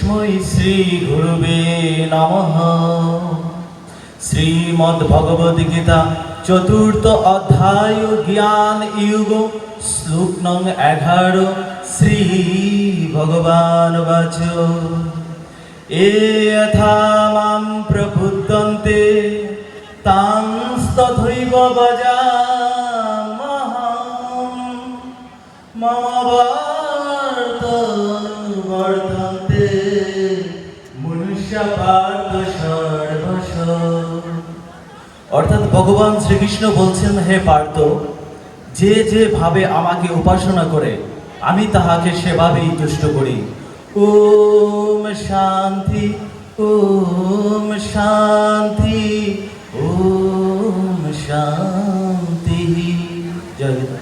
তস্मै শ্রী গুরুবে নমঃ। শ্রীমদ্ভগবদ্গীতা চতুর্থ অধ্যায় জ্ঞান युग শ্লোক নং 11 শ্রী ভগবান বাচ এ যথা মাম প্রবুদ্ধন্তে তাং তথৈব ভজাম্যহং মম বর্তন্তে মনুষ্য পার্থ সর্বশ। অর্থাৎ ভগবান শ্রীকৃষ্ণ বলছেন, হে পার্থ, যে যেভাবে আমাকে উপাসনা করে আমি তাহাকে সেভাবেই তুষ্ট করি। ওম শান্তি, ওম শান্তি, ওম শান্তি।